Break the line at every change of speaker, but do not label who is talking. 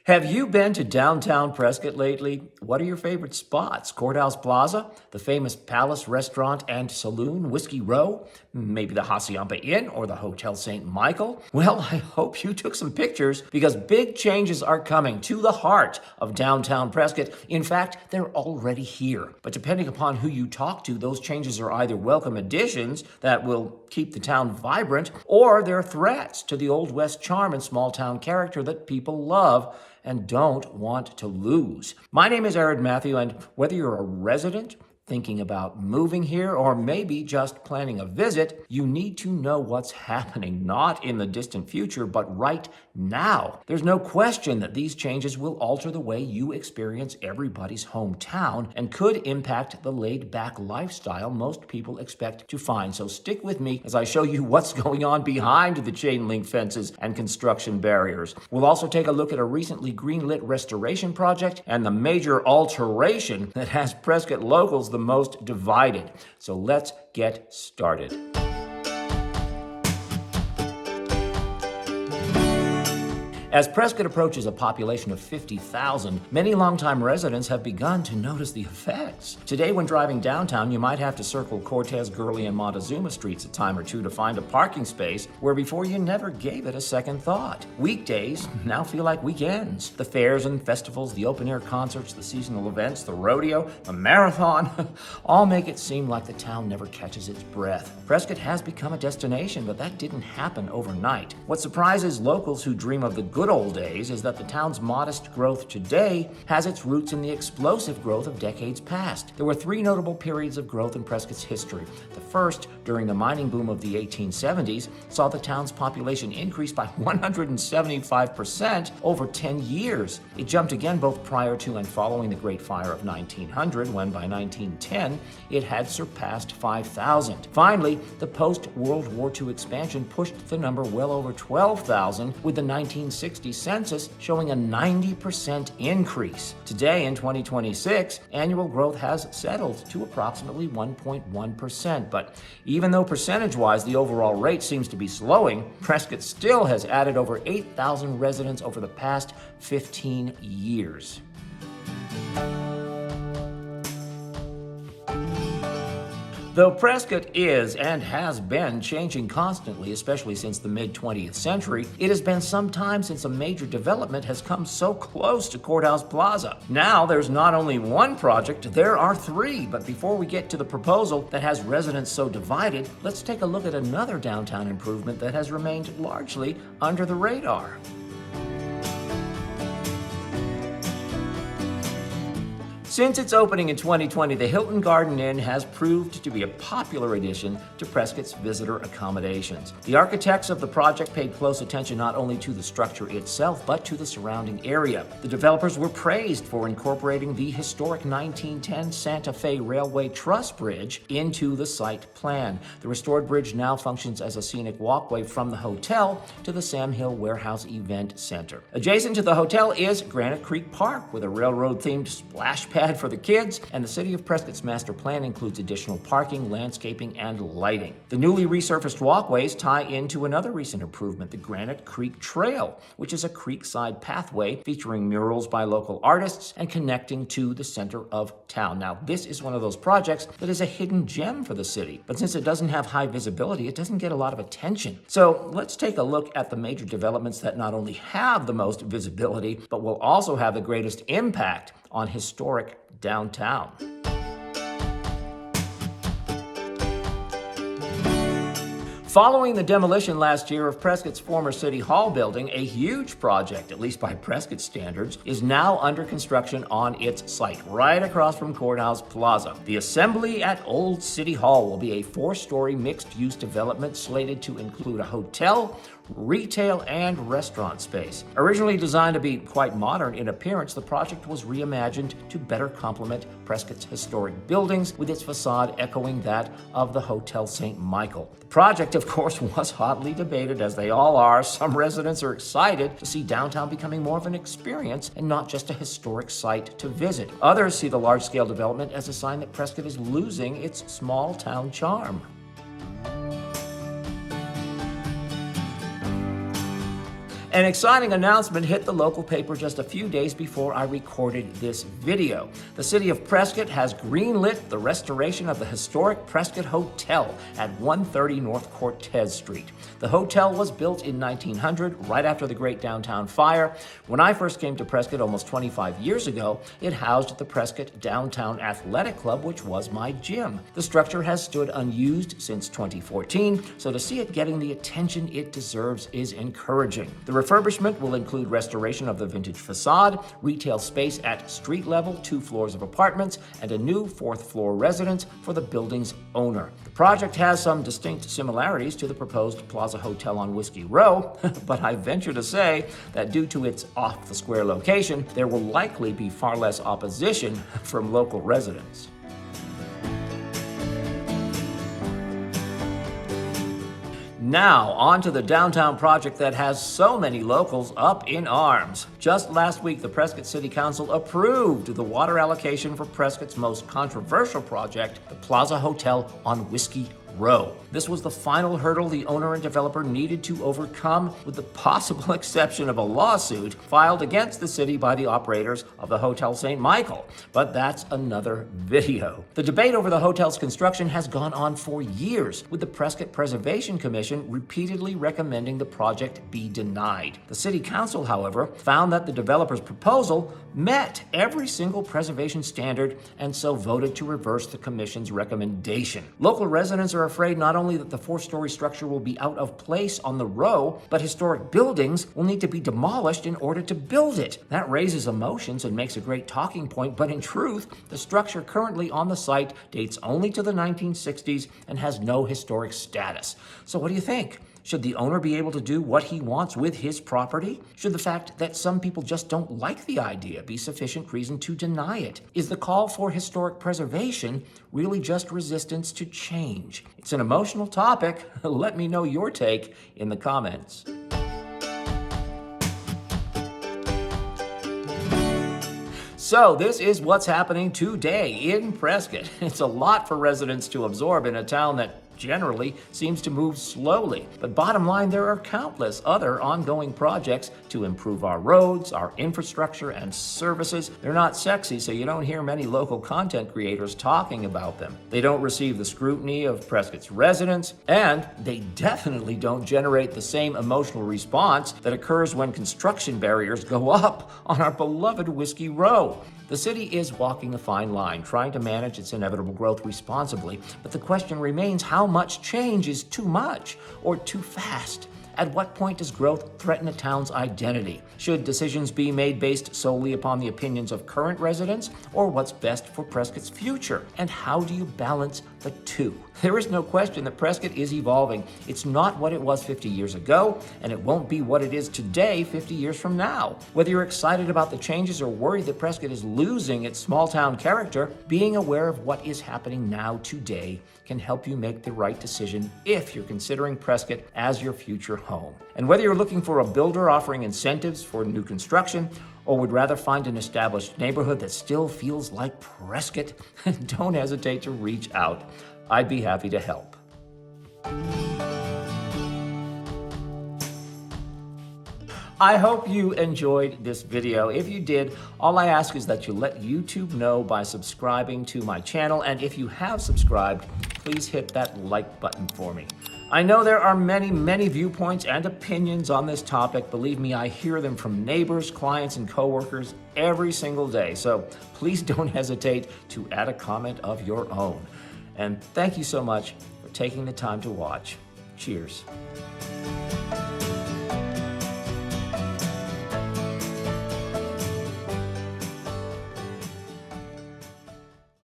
Have you been to downtown Prescott lately? What are your favorite spots? Courthouse Plaza, the famous Palace Restaurant and Saloon, Whiskey Row, maybe the Hacienda Inn or the Hotel St. Michael? Well, I hope you took some pictures because big changes are coming to the heart of downtown Prescott. In fact, they're already here. But depending upon who you talk to, those changes are either welcome additions that will keep the town vibrant, or they're threats to the Old West charm and small town character that people love and don't want to lose. My name is Eredmatthew, and whether you're a resident, thinking about moving here, or maybe just planning a visit, you need to know what's happening, not in the distant future, but right now. There's no question that these changes will alter the way you experience everybody's hometown and could impact the laid-back lifestyle most people expect to find. So stick with me as I show you what's going on behind the chain link fences and construction barriers. We'll also take a look at a recently greenlit restoration project and the major alteration that has Prescott locals the most divided. So let's get started. As Prescott approaches a population of 50,000, many longtime residents have begun to notice the effects. Today, when driving downtown, you might have to circle Cortez, Gurley, and Montezuma streets a time or two to find a parking space where before you never gave it a second thought. Weekdays now feel like weekends. The fairs and festivals, the open-air concerts, the seasonal events, the rodeo, the marathon, all make it seem like the town never catches its breath. Prescott has become a destination, but that didn't happen overnight. What surprises locals who dream of the good old days is that the town's modest growth today has its roots in the explosive growth of decades past. There were three notable periods of growth in Prescott's history. The first, during the mining boom of the 1870s, saw the town's population increase by 175% over 10 years. It jumped again both prior to and following the Great Fire of 1900, when by 1910 it had surpassed 5,000. Finally, the post-World War II expansion pushed the number well over 12,000, with the 1960 census showing a 90% increase. Today, in 2026, annual growth has settled to approximately 1.1%. But even though percentage-wise the overall rate seems to be slowing, Prescott still has added over 8,000 residents over the past 15 years. Though Prescott is and has been changing constantly, especially since the mid-20th century, it has been some time since a major development has come so close to Courthouse Plaza. Now there's not only one project, there are three. But before we get to the proposal that has residents so divided, let's take a look at another downtown improvement that has remained largely under the radar. Since its opening in 2020, the Hilton Garden Inn has proved to be a popular addition to Prescott's visitor accommodations. The architects of the project paid close attention not only to the structure itself, but to the surrounding area. The developers were praised for incorporating the historic 1910 Santa Fe Railway Truss Bridge into the site plan. The restored bridge now functions as a scenic walkway from the hotel to the Sam Hill Warehouse Event Center. Adjacent to the hotel is Granite Creek Park, with a railroad-themed splash pad for the kids, and the City of Prescott's master plan includes additional parking, landscaping, and lighting. The newly resurfaced walkways tie into another recent improvement, the Granite Creek Trail, which is a creekside pathway featuring murals by local artists and connecting to the center of town. Now, this is one of those projects that is a hidden gem for the city, but since it doesn't have high visibility, it doesn't get a lot of attention. So let's take a look at the major developments that not only have the most visibility, but will also have the greatest impact on historic downtown. Following the demolition last year of Prescott's former City Hall building, a huge project, at least by Prescott standards, is now under construction on its site, right across from Courthouse Plaza. The Assembly at Old City Hall will be a 4-story mixed-use development slated to include a hotel, retail, and restaurant space. Originally designed to be quite modern in appearance, the project was reimagined to better complement Prescott's historic buildings, with its facade echoing that of the Hotel St. Michael. The project, of course, was hotly debated, as they all are. Some residents are excited to see downtown becoming more of an experience and not just a historic site to visit. Others see the large-scale development as a sign that Prescott is losing its small-town charm. An exciting announcement hit the local paper just a few days before I recorded this video. The city of Prescott has greenlit the restoration of the historic Prescott Hotel at 130 North Cortez Street. The hotel was built in 1900, right after the Great Downtown Fire. When I first came to Prescott almost 25 years ago, it housed the Prescott Downtown Athletic Club, which was my gym. The structure has stood unused since 2014, so to see it getting the attention it deserves is encouraging. The refurbishment will include restoration of the vintage facade, retail space at street level, 2 floors of apartments, and a new 4th floor residence for the building's owner. The project has some distinct similarities to the proposed Plaza Hotel on Whiskey Row, but I venture to say that due to its off-the-square location, there will likely be far less opposition from local residents. Now, on to the downtown project that has so many locals up in arms. Just last week, the Prescott City Council approved the water allocation for Prescott's most controversial project, the Plaza Hotel on Whiskey Row. This was the final hurdle the owner and developer needed to overcome, with the possible exception of a lawsuit filed against the city by the operators of the Hotel St. Michael. But that's another video. The debate over the hotel's construction has gone on for years, with the Prescott Preservation Commission repeatedly recommending the project be denied. The city council, however, found that the developer's proposal met every single preservation standard and so voted to reverse the commission's recommendation. Local residents are afraid not only that the 4-story structure will be out of place on the row, but historic buildings will need to be demolished in order to build it. That raises emotions and makes a great talking point, but in truth, the structure currently on the site dates only to the 1960s and has no historic status. So what do you think? Should the owner be able to do what he wants with his property? Should the fact that some people just don't like the idea be sufficient reason to deny it? Is the call for historic preservation really just resistance to change? It's an emotional topic. Let me know your take in the comments. So this is what's happening today in Prescott. It's a lot for residents to absorb in a town that generally seems to move slowly. But bottom line, there are countless other ongoing projects to improve our roads, our infrastructure, and services. They're not sexy, so you don't hear many local content creators talking about them. They don't receive the scrutiny of Prescott's residents, and they definitely don't generate the same emotional response that occurs when construction barriers go up on our beloved Whiskey Row. The city is walking a fine line, trying to manage its inevitable growth responsibly, but the question remains, how much change is too much or too fast? At what point does growth threaten a town's identity? Should decisions be made based solely upon the opinions of current residents, or what's best for Prescott's future? And how do you balance the two? There is no question that Prescott is evolving. It's not what it was 50 years ago, and it won't be what it is today 50 years from now. Whether you're excited about the changes or worried that Prescott is losing its small-town character, being aware of what is happening now today can help you make the right decision if you're considering Prescott as your future home. And whether you're looking for a builder offering incentives for new construction, or would rather find an established neighborhood that still feels like Prescott, don't hesitate to reach out. I'd be happy to help. I hope you enjoyed this video. If you did, all I ask is that you let YouTube know by subscribing to my channel, and if you have subscribed, please hit that like button for me. I know there are many viewpoints and opinions on this topic. Believe me, I hear them from neighbors, clients, and coworkers every single day. So please don't hesitate to add a comment of your own. And thank you so much for taking the time to watch. Cheers.